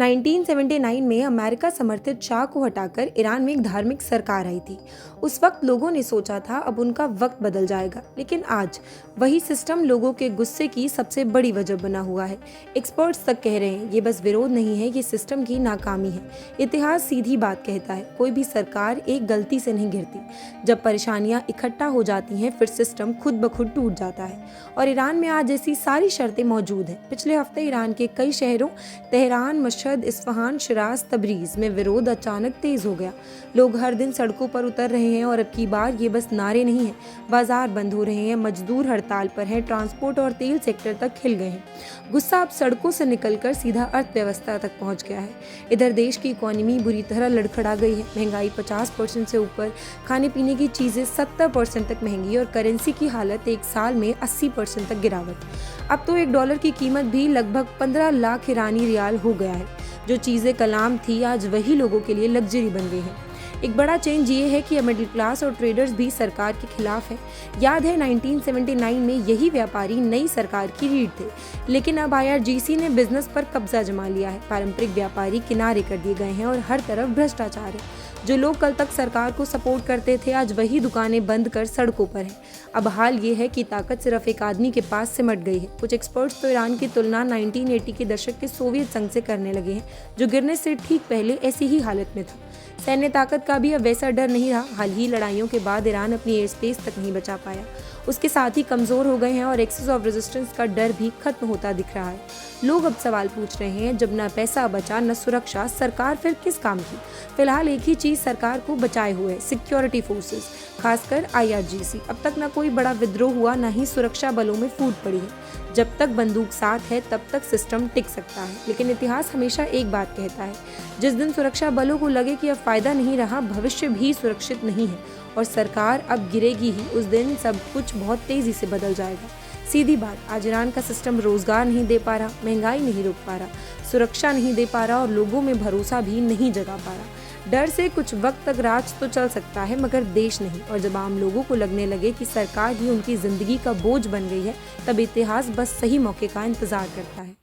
1979 में अमेरिका समर्थित शाह को हटाकर ईरान में एक धार्मिक सरकार आई थी। उस वक्त लोगों ने सोचा था अब उनका वक्त बदल जाएगा, लेकिन आज वही सिस्टम लोगों के गुस्से की सबसे बड़ी वजह बना हुआ है। एक्सपर्ट्स तक कह रहे हैं ये बस विरोध नहीं है, ये सिस्टम की नाकामी है। इतिहास सीधी बात कहता है, कोई भी सरकार एक गलती से नहीं गिरती। जब परेशानियां इकट्ठा हो जाती हैं फिर सिस्टम खुद ब खुद टूट जाता है, और ईरान में आज ऐसी सारी शर्तें मौजूद हैं। पिछले हफ्ते ईरान के कई शहरों Tehran, Mashhad, Isfahan, Siraj, Tabriz में विरोध अचानक तेज हो गया। लोग हर दिन सड़कों पर उतर रहे हैं, और अब की बार ये बस नारे नहीं हैं। बाजार बंद हो रहे हैं, मजदूर हड़ताल पर हैं, ट्रांसपोर्ट और तेल सेक्टर तक खिल गए हैं। गुस्सा अब सड़कों से निकलकर सीधा अर्थव्यवस्था तक पहुंच गया है। इधर देश की इकोनॉमी बुरी तरह लड़खड़ा गई है। महंगाई 50% से ऊपर, खाने पीने की चीजें 70% तक महंगी, और करेंसी की हालत एक साल में 80% तक गिरावट। अब तो $1 की कीमत भी लगभग 15 लाख ईरानी रियाल हो गया है। जो चीजें कलाम थी आज वही लोगों के लिए लग्जरी बन गई है। एक बड़ा चेंज ये है कि अब मिडिल क्लास और ट्रेडर्स भी सरकार के खिलाफ है। याद है 1979 में यही व्यापारी नई सरकार की रीढ़ थे, लेकिन अब IRGC ने बिजनेस पर कब्जा जमा लिया है। पारंपरिक व्यापारी किनारे कर दिए गए हैं और हर तरफ भ्रष्टाचार है। जो लोग कल तक सरकार को सपोर्ट करते थे आज वही दुकानें बंद कर सड़कों पर हैं। अब हाल ये है कि ताकत सिर्फ एक आदमी के पास सिमट गई है। कुछ एक्सपर्ट्स तो ईरान की तुलना 1980 के दशक के सोवियत संघ से करने लगे हैं, जो गिरने से ठीक पहले ऐसी ही हालत में था। सैन्य ताकत का भी अब वैसा डर नहीं रहा। हाल ही लड़ाइयों के बाद ईरान अपनी एयर स्पेस तक नहीं बचा पाया। उसके साथ ही कमजोर हो गए हैं, और एक्सेस ऑफ रेजिस्टेंस का डर भी खत्म होता दिख रहा है। लोग अब सवाल पूछ रहे हैं, जब न पैसा बचा न सुरक्षा, सरकार फिर किस काम की? फिलहाल एक ही चीज सरकार को बचाए हुए, सिक्योरिटी फोर्सेस, खासकर IRGC। अब तक न कोई बड़ा विद्रोह हुआ, न ही सुरक्षा बलों में फूट पड़ी है। जब तक बंदूक साथ है तब तक सिस्टम टिक सकता है, लेकिन इतिहास हमेशा एक बात कहता है, जिस दिन सुरक्षा बलों को लगे कि अब फायदा नहीं रहा, भविष्य भी सुरक्षित नहीं है और सरकार अब गिरेगी ही, उस दिन सब कुछ बहुत तेजी से बदल जाएगा। सीधी बात, आज ईरान का सिस्टम रोजगार नहीं दे पा रहा, महंगाई नहीं रोक पा रहा, सुरक्षा नहीं दे पा रहा, और लोगों में भरोसा भी नहीं जगा पा रहा। डर से कुछ वक्त तक राज तो चल सकता है, मगर देश नहीं। और जब आम लोगों को लगने लगे कि सरकार ही उनकी जिंदगी का बोझ बन गई है, तब इतिहास बस सही मौके का इंतजार करता है।